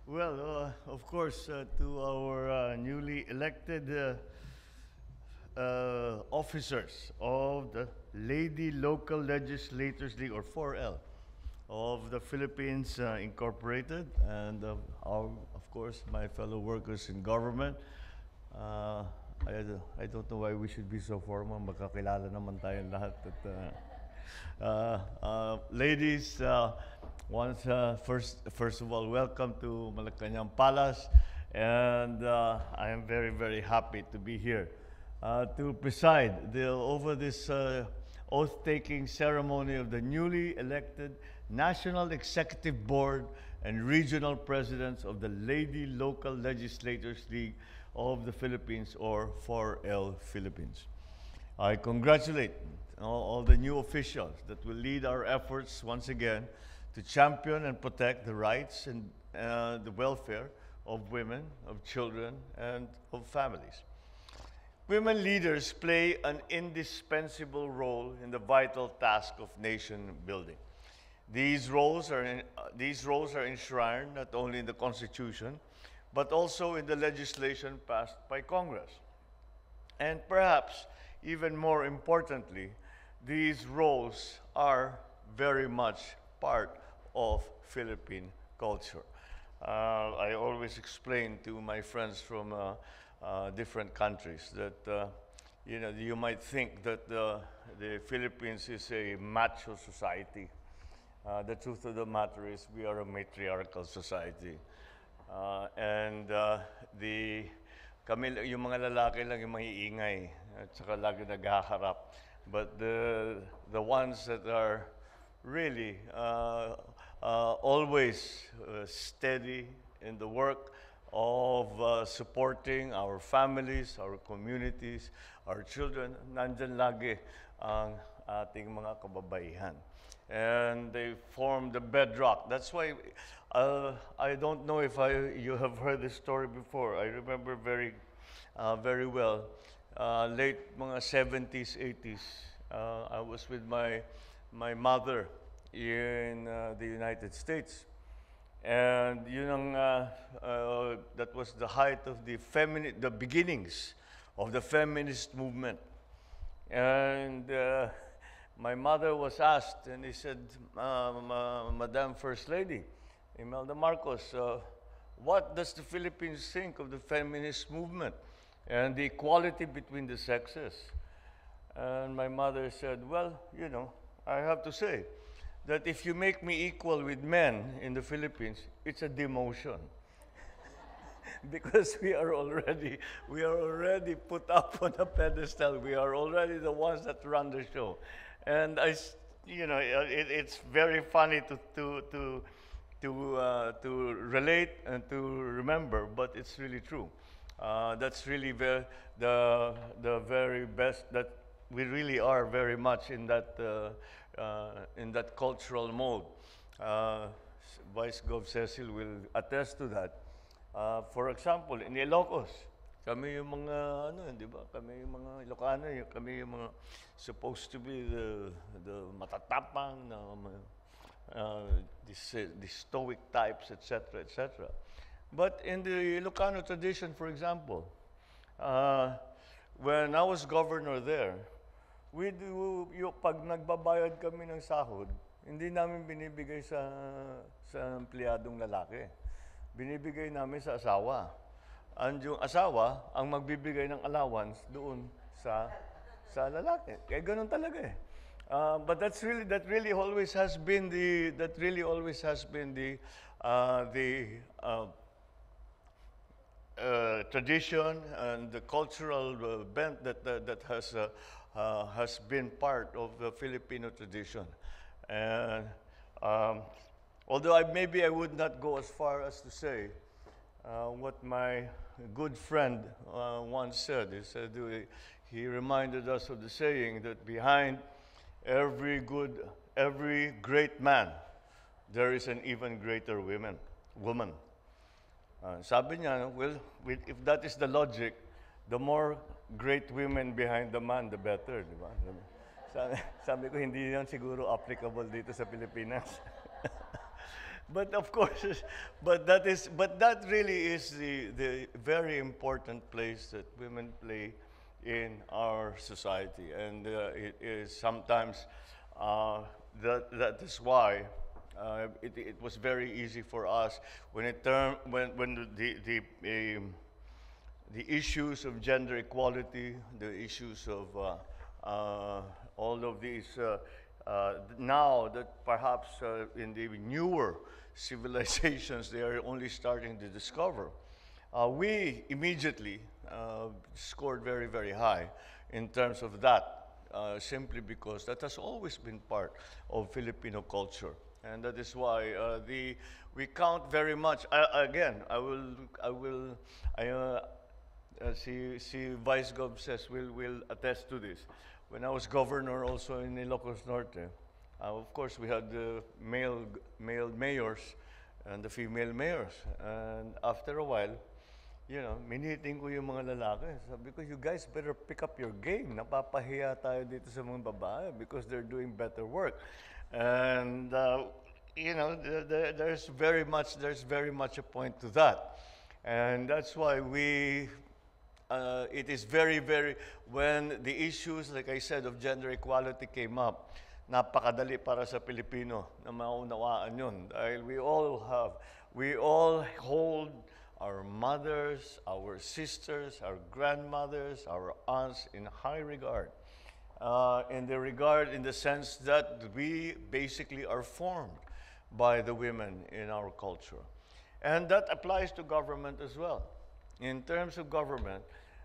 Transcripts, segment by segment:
Well, of course, to our newly elected officers of the Lady Local Legislators League, or 4L, of the Philippines Incorporated, and of course, my fellow workers in government. Uh, I don't know why we should be so formal. Magkakilala naman tayong lahat. Ladies, first of all, welcome to Malacañan Palace, and I am very, very happy to be here to preside over this oath-taking ceremony of the newly elected National Executive Board and Regional Presidents of the Lady Local Legislators League of the Philippines, or 4L Philippines. I congratulate all the new officials that will lead our efforts once again to champion and protect the rights and the welfare of women, of children, and of families. Women leaders play an indispensable role in the vital task of nation building. These roles are enshrined not only in the Constitution, but also in the legislation passed by Congress. And perhaps even more importantly, these roles are very much part of Philippine culture. I always explain to my friends from different countries that you might think that the Philippines is a macho society. The truth of the matter is we are a matriarchal society. Yung mga lalaki lang yung maiingay at saka lagi naghaharap. But the ones that are really always steady in the work of supporting our families, our communities, our children, nandyan lagi ang ating mga kababaihan. And they form the bedrock. That's why I don't know if you have heard this story before. I remember very well. Late mga 70s, 80s, I was with my mother in the United States. And that was the height of the beginnings of the feminist movement. And my mother was asked, and he said, Madam First Lady, Imelda Marcos, what does the Philippines think of the feminist movement and the equality between the sexes? And my mother said, well, I have to say that if you make me equal with men in the Philippines, it's a demotion. Because we are already put up on a pedestal. We are already the ones that run the show. And it's very funny to relate and to remember, but it's really true. That's really the very best, that we really are very much in that cultural mode. Vice Gov Cecil will attest to that. For example, in Ilocos, kami yung mga di ba? Kami yung mga Ilocano, kami yung mga supposed to be the matatapang, the stoic types, etc., etc. But in the Ilocano tradition, for example, when I was governor there, pag nagbabayad kami ng sahod, hindi namin binibigay sa empleyadong lalaki. Binibigay namin sa asawa. And yung asawa ang magbibigay ng allowance doon sa lalaki. Kaya ganun talaga eh. But that really always has been the tradition and the cultural bent that has been part of the Filipino tradition. And although maybe I would not go as far as to say what my good friend once said. He reminded us of the saying that behind every great man, there is an even greater woman. Sabi niya, well, if that is the logic, the more great women behind the man, the better, di ba? Sabi ko, hindi yan siguro applicable dito sa Pilipinas. But of course, but that really is the very important place that women play in our society, and it is sometimes that is why it was very easy for us when the issues of gender equality, the issues of all of these, now that perhaps in the newer civilizations they are only starting to discover, we immediately scored very, very high in terms of that, simply because that has always been part of Filipino culture. And that is why we count very much. Again, see, Vice Gov says will attest to this. When I was governor also in Ilocos Norte, of course we had the male mayors and the female mayors. And after a while, miniting ko yung mga lalaki. Sabi ko, you guys better pick up your game. Napapahiya tayo dito sa mga babae because they're doing better work. And there's very much a point to that. And that's why it is very, very, when the issues, like I said, of gender equality came up, napakadali para sa Pilipino na maunawaan yun. Dahil we all hold our mothers, our sisters, our grandmothers, our aunts in high regard. In the sense that we basically are formed by the women in our culture. And that applies to government as well. In terms of government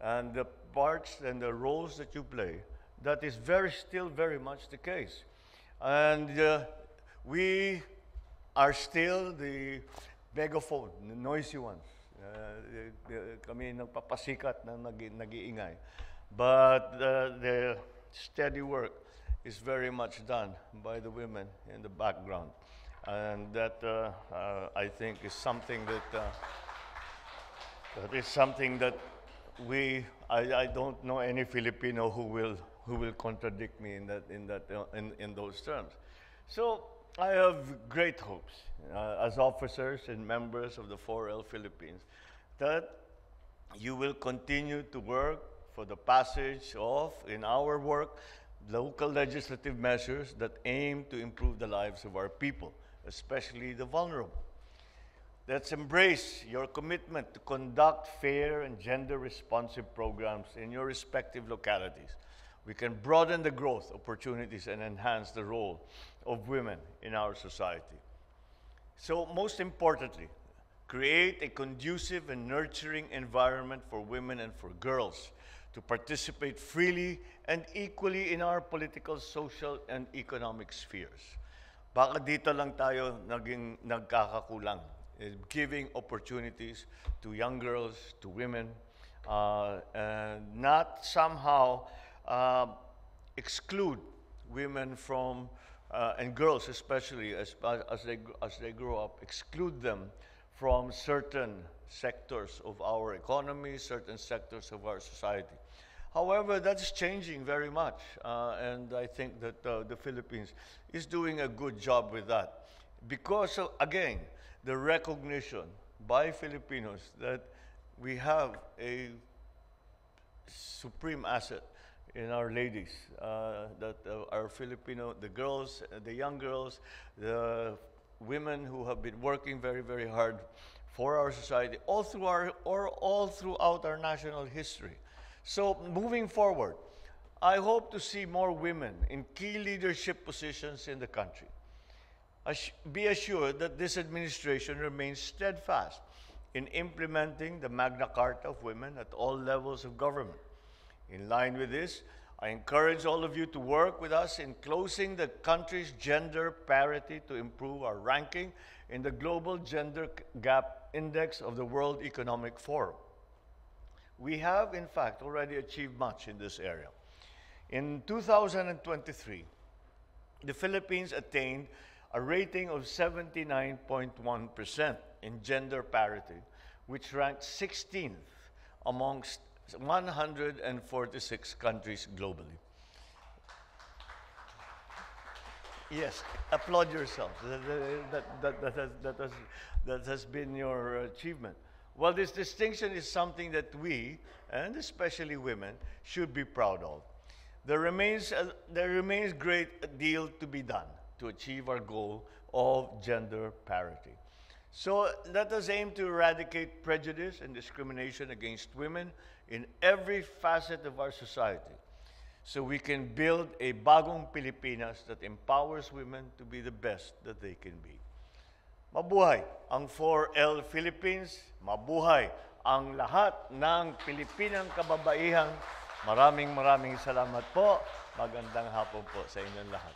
and the parts and the roles that you play, that is still very much the case. And we are still the megaphone, the noisy ones. Kami nagpapasikat na nag-iingay. But the steady work is very much done by the women in the background. And that I think is something that I don't know any Filipino who will contradict me in those terms. So I have great hopes as officers and members of the 4L Philippines that you will continue to work for the passage of, in our work, local legislative measures that aim to improve the lives of our people, especially the vulnerable. Let's embrace your commitment to conduct fair and gender-responsive programs in your respective localities. We can broaden the growth opportunities and enhance the role of women in our society. So most importantly, create a conducive and nurturing environment for women and for girls to participate freely and equally in our political, social, and economic spheres. Baka dito lang tayo nagkakakulang, giving opportunities to young girls, to women, and not somehow exclude women from, and girls especially, as they grow up, exclude them from certain sectors of our economy, certain sectors of our society. However, that's changing very much, and I think that the Philippines is doing a good job with that. Because, again, the recognition by Filipinos that we have a supreme asset in our ladies, that our Filipino, the girls, the young girls, the women who have been working very, very hard for our society, all throughout our national history. So moving forward, I hope to see more women in key leadership positions in the country. Be assured that this administration remains steadfast in implementing the Magna Carta of women at all levels of government. In line with this, I encourage all of you to work with us in closing the country's gender parity to improve our ranking in the Global Gender Gap Index of the World Economic Forum. We have, in fact, already achieved much in this area. In 2023, the Philippines attained a rating of 79.1% in gender parity, which ranked 16th amongst 146 countries globally. Yes, applaud yourself. That has been your achievement. Well, this distinction is something that we, and especially women, should be proud of. There remains great deal to be done to achieve our goal of gender parity. So let us aim to eradicate prejudice and discrimination against women in every facet of our society, so we can build a bagong Pilipinas that empowers women to be the best that they can be. Mabuhay ang 4L Philippines, mabuhay ang lahat ng Pilipinang kababaihan. Maraming salamat po. Magandang hapon po sa inyong lahat.